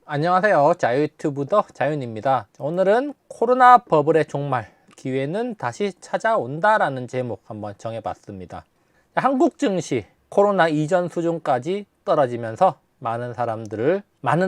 안녕하세요. 자유유튜브더 자윤입니다. 오늘은 코로나 버블의 종말, 기회는 다시 찾아온다라는 제목 한번 정해봤습니다. 한국 증시 코로나 이전 수준까지 떨어지면서 많은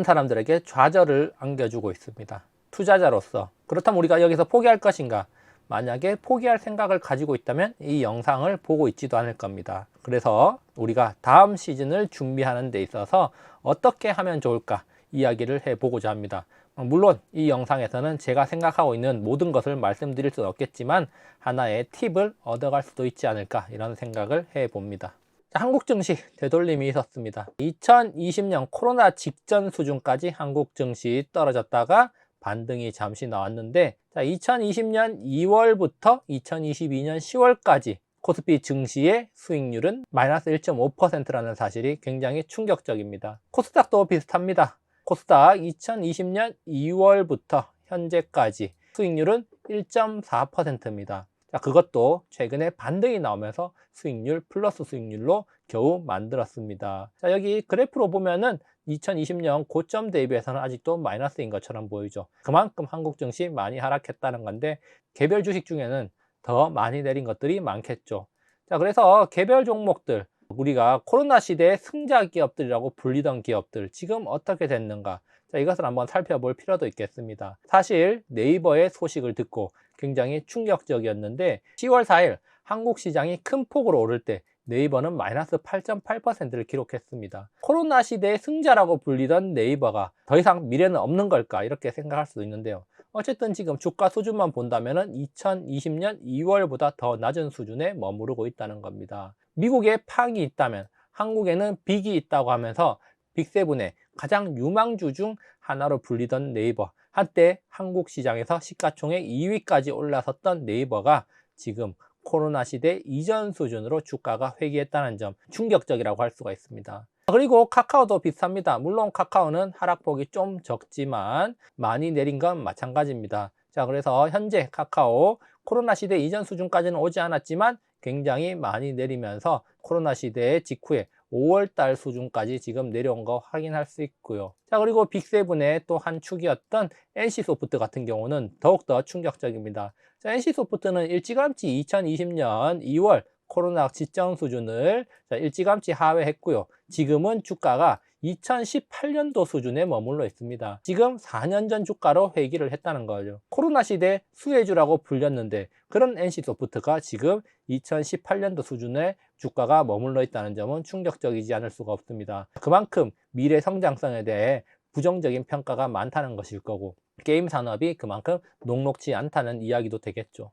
사람들에게 좌절을 안겨주고 있습니다. 투자자로서 그렇다면 우리가 여기서 포기할 것인가? 만약에 포기할 생각을 가지고 있다면 이 영상을 보고 있지도 않을 겁니다. 그래서 우리가 다음 시즌을 준비하는 데 있어서 어떻게 하면 좋을까 이야기를 해보고자 합니다. 물론 이 영상에서는 제가 생각하고 있는 모든 것을 말씀드릴 수는 없겠지만 하나의 팁을 얻어갈 수도 있지 않을까 이런 생각을 해봅니다. 한국 증시 되돌림이 있었습니다. 2020년 코로나 직전 수준까지 한국 증시 떨어졌다가 반등이 잠시 나왔는데 2020년 2월부터 2022년 10월까지 코스피 증시의 수익률은 마이너스 1.5%라는 사실이 굉장히 충격적입니다. 코스닥도 비슷합니다. 코스닥 2020년 2월부터 현재까지 수익률은 1.4%입니다. 그것도 최근에 반등이 나오면서 수익률 플러스 수익률로 겨우 만들었습니다. 여기 그래프로 보면은 2020년 고점 대비해서는 아직도 마이너스인 것처럼 보이죠. 그만큼 한국 증시 많이 하락했다는 건데 개별 주식 중에는 더 많이 내린 것들이 많겠죠. 그래서 개별 종목들, 우리가 코로나 시대의 승자 기업들이라고 불리던 기업들 지금 어떻게 됐는가, 이것을 한번 살펴볼 필요도 있겠습니다. 사실 네이버의 소식을 듣고 굉장히 충격적이었는데 10월 4일 한국 시장이 큰 폭으로 오를 때 네이버는 마이너스 8.8%를 기록했습니다. 코로나 시대의 승자라고 불리던 네이버가 더 이상 미래는 없는 걸까 이렇게 생각할 수도 있는데요. 어쨌든 지금 주가 수준만 본다면 2020년 2월보다 더 낮은 수준에 머무르고 있다는 겁니다. 미국에 팡이 있다면 한국에는 빅이 있다고 하면서 빅세븐의 가장 유망주 중 하나로 불리던 네이버, 한때 한국 시장에서 시가총액 2위까지 올라섰던 네이버가 지금 코로나 시대 이전 수준으로 주가가 회귀했다는 점 충격적이라고 할 수가 있습니다. 그리고 카카오도 비슷합니다. 물론 카카오는 하락폭이 좀 적지만 많이 내린 건 마찬가지입니다. 그래서 현재 카카오 코로나 시대 이전 수준까지는 오지 않았지만 굉장히 많이 내리면서 코로나 시대 직후에 5월달 수준까지 지금 내려온 거 확인할 수 있고요. 그리고 빅세븐의 또 한 축이었던 NC소프트 같은 경우는 더욱더 충격적입니다. NC소프트는 일찌감치 2020년 2월 코로나 직전 수준을 일찌감치 하회했고요. 지금은 주가가 2018년도 수준에 머물러 있습니다. 지금 4년 전 주가로 회귀를 했다는 거죠. 코로나 시대 수혜주라고 불렸는데 그런 NC소프트가 지금 2018년도 수준의 주가가 머물러 있다는 점은 충격적이지 않을 수가 없습니다. 그만큼 미래 성장성에 대해 부정적인 평가가 많다는 것일 거고 게임 산업이 그만큼 녹록지 않다는 이야기도 되겠죠.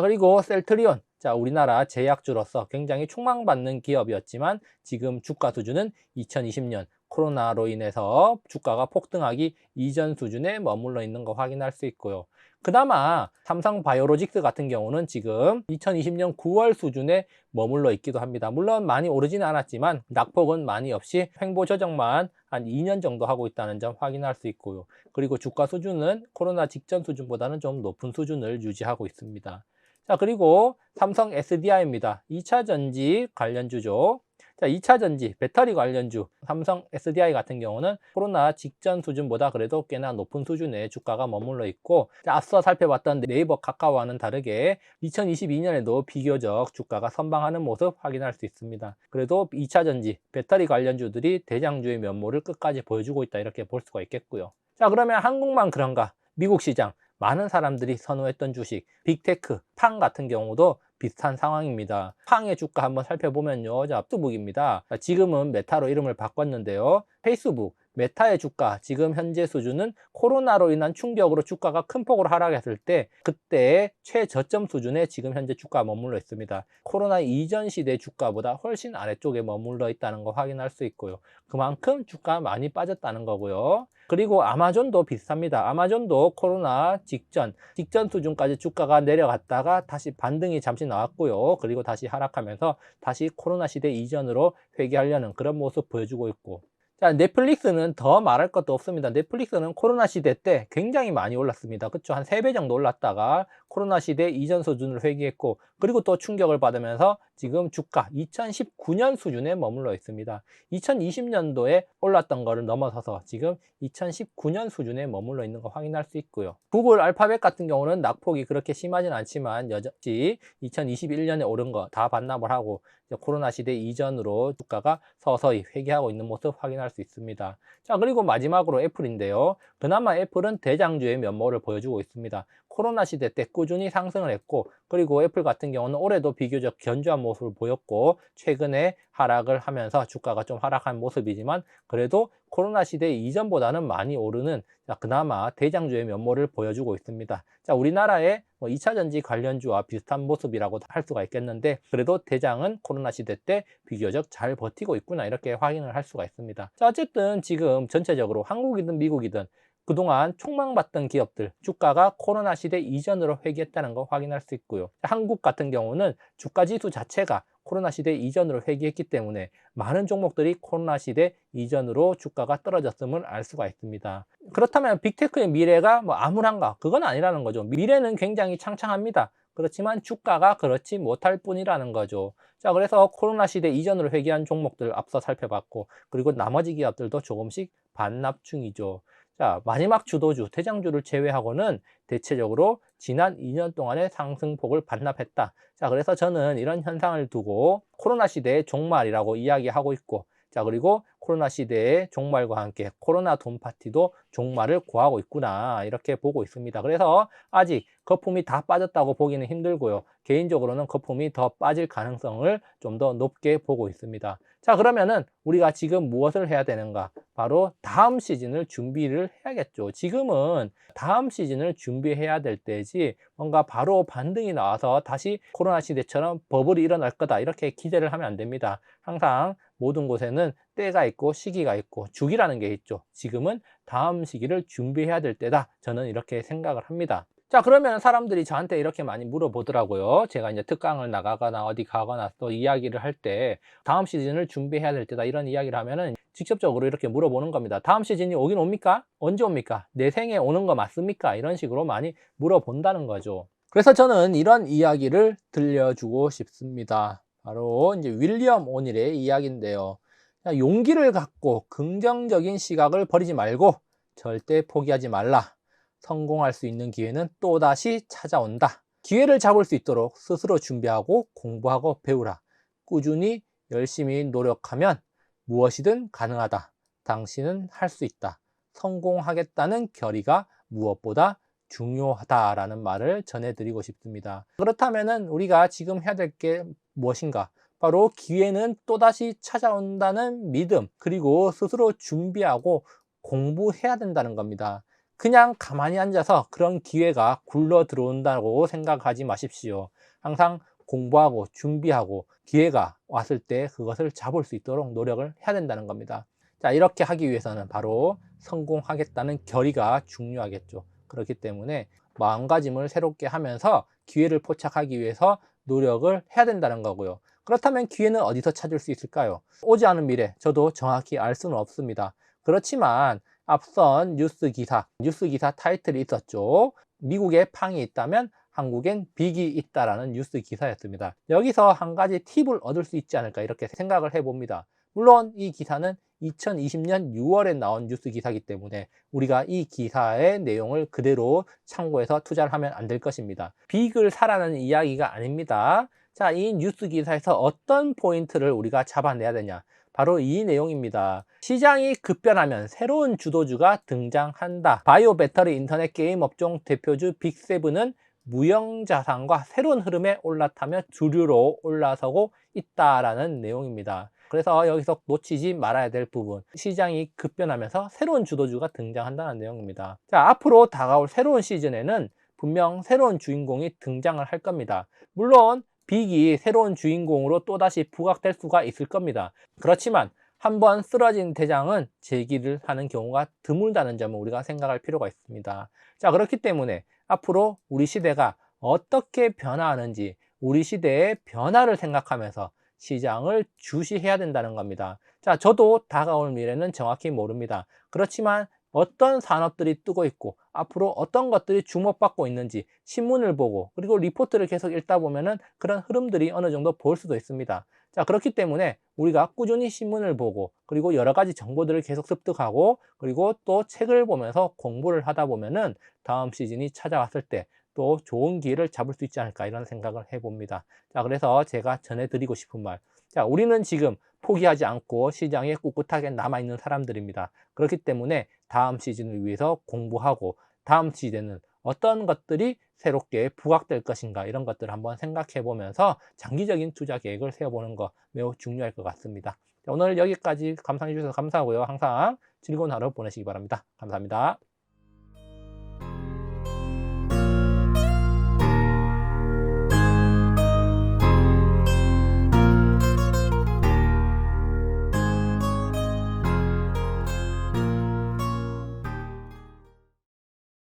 그리고 셀트리온, 우리나라 제약주로서 굉장히 촉망받는 기업이었지만 지금 주가 수준은 2020년 코로나로 인해서 주가가 폭등하기 이전 수준에 머물러 있는 거 확인할 수 있고요. 그나마 삼성바이오로직스 같은 경우는 지금 2020년 9월 수준에 머물러 있기도 합니다. 물론 많이 오르지는 않았지만 낙폭은 많이 없이 횡보 조정만 한 2년 정도 하고 있다는 점 확인할 수 있고요. 그리고 주가 수준은 코로나 직전 수준보다는 좀 높은 수준을 유지하고 있습니다. 그리고 삼성 SDI입니다. 2차전지 관련주죠. 2차전지 배터리 관련주 삼성 SDI 같은 경우는 코로나 직전 수준보다 그래도 꽤나 높은 수준의 주가가 머물러 있고, 앞서 살펴봤던 네이버 카카오와는 다르게 2022년에도 비교적 주가가 선방하는 모습 확인할 수 있습니다. 그래도 2차전지 배터리 관련주들이 대장주의 면모를 끝까지 보여주고 있다 이렇게 볼 수가 있겠고요. 그러면 한국만 그런가? 미국 시장 많은 사람들이 선호했던 주식 빅테크 팡 같은 경우도 비슷한 상황입니다. 팡의 주가 한번 살펴보면요, 페이스북입니다. 지금은 메타로 이름을 바꿨는데요. 페이스북 메타의 주가 지금 현재 수준은 코로나로 인한 충격으로 주가가 큰 폭으로 하락했을 때 그때 최저점 수준에 지금 현재 주가가 머물러 있습니다. 코로나 이전 시대 주가보다 훨씬 아래쪽에 머물러 있다는 거 확인할 수 있고요. 그만큼 주가가 많이 빠졌다는 거고요. 그리고 아마존도 비슷합니다. 아마존도 코로나 직전 수준까지 주가가 내려갔다가 다시 반등이 잠시 나왔고요. 그리고 다시 하락하면서 다시 코로나 시대 이전으로 회귀하려는 그런 모습 보여주고 있고, 넷플릭스는 더 말할 것도 없습니다. 넷플릭스는 코로나 시대 때 굉장히 많이 올랐습니다. 그쵸? 한 3배 정도 올랐다가 코로나 시대 이전 수준을 회귀했고, 그리고 또 충격을 받으면서 지금 주가 2019년 수준에 머물러 있습니다. 2020년도에 올랐던 거를 넘어서서 지금 2019년 수준에 머물러 있는 거 확인할 수 있고요. 구글 알파벳 같은 경우는 낙폭이 그렇게 심하진 않지만 여전히 2021년에 오른 거 다 반납을 하고 코로나 시대 이전으로 주가가 서서히 회귀하고 있는 모습 확인할 수 있습니다. 자, 그리고 마지막으로 애플인데요. 그나마 애플은 대장주의 면모를 보여주고 있습니다. 코로나 시대 때 꾸준히 상승을 했고, 그리고 애플 같은 경우는 올해도 비교적 견조한 모습을 보였고, 최근에 하락을 하면서 주가가 좀 하락한 모습이지만 그래도 코로나 시대 이전보다는 많이 오르는 그나마 대장주의 면모를 보여주고 있습니다. 자, 우리나라의 2차전지 관련주와 비슷한 모습이라고 할 수가 있겠는데, 그래도 대장은 코로나 시대 때 비교적 잘 버티고 있구나, 이렇게 확인을 할 수가 있습니다. 자, 어쨌든 지금 전체적으로 한국이든 미국이든 그동안 촉망받던 기업들 주가가 코로나 시대 이전으로 회귀했다는 거 확인할 수 있고요. 한국 같은 경우는 주가 지수 자체가 코로나 시대 이전으로 회귀했기 때문에 많은 종목들이 코로나 시대 이전으로 주가가 떨어졌음을 알 수가 있습니다. 그렇다면 빅테크의 미래가 암울한가? 그건 아니라는 거죠. 미래는 굉장히 창창합니다. 그렇지만 주가가 그렇지 못할 뿐이라는 거죠. 자, 그래서 코로나 시대 이전으로 회귀한 종목들 앞서 살펴봤고, 그리고 나머지 기업들도 조금씩 반납 중이죠. 자, 마지막 주도주, 대장주를 제외하고는 대체적으로 지난 2년 동안의 상승폭을 반납했다. 자, 그래서 저는 이런 현상을 두고 코로나 시대의 종말이라고 이야기하고 있고, 자, 그리고 코로나 시대의 종말과 함께 코로나 돈 파티도 종말을 고하고 있구나, 이렇게 보고 있습니다. 그래서 아직 거품이 다 빠졌다고 보기는 힘들고요. 개인적으로는 거품이 더 빠질 가능성을 좀 더 높게 보고 있습니다. 자, 그러면은 우리가 지금 무엇을 해야 되는가? 바로 다음 시즌을 준비를 해야겠죠. 지금은 다음 시즌을 준비해야 될 때지 뭔가 바로 반등이 나와서 다시 코로나 시대처럼 버블이 일어날 거다, 이렇게 기대를 하면 안 됩니다. 항상 모든 곳에는 때가 있고 시기가 있고 주기라는 게 있죠. 지금은 다음 시기를 준비해야 될 때다, 저는 이렇게 생각을 합니다. 자, 그러면 사람들이 저한테 이렇게 많이 물어보더라고요. 제가 이제 특강을 나가거나 어디 가거나 또 이야기를 할 때 다음 시즌을 준비해야 될 때다, 이런 이야기를 하면은 직접적으로 이렇게 물어보는 겁니다. 다음 시즌이 오긴 옵니까? 언제 옵니까? 내 생에 오는 거 맞습니까? 이런 식으로 많이 물어본다는 거죠. 그래서 저는 이런 이야기를 들려주고 싶습니다. 바로 이제 윌리엄 오닐의 이야기인데요. 용기를 갖고 긍정적인 시각을 버리지 말고 절대 포기하지 말라. 성공할 수 있는 기회는 또다시 찾아온다. 기회를 잡을 수 있도록 스스로 준비하고 공부하고 배우라. 꾸준히 열심히 노력하면 무엇이든 가능하다. 당신은 할 수 있다. 성공하겠다는 결의가 무엇보다 중요하다라는 말을 전해드리고 싶습니다. 그렇다면 우리가 지금 해야 될 게 무엇인가? 바로 기회는 또다시 찾아온다는 믿음, 그리고 스스로 준비하고 공부해야 된다는 겁니다. 그냥 가만히 앉아서 그런 기회가 굴러 들어온다고 생각하지 마십시오. 항상 공부하고 준비하고 기회가 왔을 때 그것을 잡을 수 있도록 노력을 해야 된다는 겁니다. 자, 이렇게 하기 위해서는 바로 성공하겠다는 결의가 중요하겠죠. 그렇기 때문에 마음가짐을 새롭게 하면서 기회를 포착하기 위해서 노력을 해야 된다는 거고요. 그렇다면 기회는 어디서 찾을 수 있을까요? 오지 않은 미래, 저도 정확히 알 수는 없습니다. 그렇지만 앞선 뉴스 기사 타이틀이 있었죠. 미국에 팡이 있다면 한국엔 빅이 있다라는 뉴스 기사였습니다. 여기서 한 가지 팁을 얻을 수 있지 않을까, 이렇게 생각을 해봅니다. 물론 이 기사는 2020년 6월에 나온 뉴스 기사이기 때문에 우리가 이 기사의 내용을 그대로 참고해서 투자를 하면 안 될 것입니다. 빅을 사라는 이야기가 아닙니다. 자, 이 뉴스 기사에서 어떤 포인트를 우리가 잡아내야 되냐? 바로 이 내용입니다. 시장이 급변하면 새로운 주도주가 등장한다. 바이오 배터리 인터넷 게임 업종 대표주 빅세븐은 무형자산과 새로운 흐름에 올라타며 주류로 올라서고 있다라는 내용입니다. 그래서 여기서 놓치지 말아야 될 부분, 시장이 급변하면서 새로운 주도주가 등장한다는 내용입니다. 자, 앞으로 다가올 새로운 시즌에는 분명 새로운 주인공이 등장을 할 겁니다. 물론 빅이 새로운 주인공으로 또다시 부각될 수가 있을 겁니다. 그렇지만 한번 쓰러진 대장은 재기를 하는 경우가 드물다는 점을 우리가 생각할 필요가 있습니다. 자, 그렇기 때문에 앞으로 우리 시대가 어떻게 변화하는지 우리 시대의 변화를 생각하면서 시장을 주시해야 된다는 겁니다. 자, 저도 다가올 미래는 정확히 모릅니다. 그렇지만 어떤 산업들이 뜨고 있고 앞으로 어떤 것들이 주목받고 있는지 신문을 보고 그리고 리포트를 계속 읽다 보면은 그런 흐름들이 어느 정도 보일 수도 있습니다. 자, 그렇기 때문에 우리가 꾸준히 신문을 보고 그리고 여러 가지 정보들을 계속 습득하고 그리고 또 책을 보면서 공부를 하다 보면은 다음 시즌이 찾아왔을 때 또 좋은 기회를 잡을 수 있지 않을까 이런 생각을 해봅니다. 자, 그래서 제가 전해드리고 싶은 말. 자, 우리는 지금 포기하지 않고 시장에 꿋꿋하게 남아있는 사람들입니다. 그렇기 때문에 다음 시즌을 위해서 공부하고 다음 시즌은 어떤 것들이 새롭게 부각될 것인가 이런 것들을 한번 생각해 보면서 장기적인 투자 계획을 세워보는 거 매우 중요할 것 같습니다. 자, 오늘 여기까지 감상해 주셔서 감사하고요. 항상 즐거운 하루 보내시기 바랍니다. 감사합니다.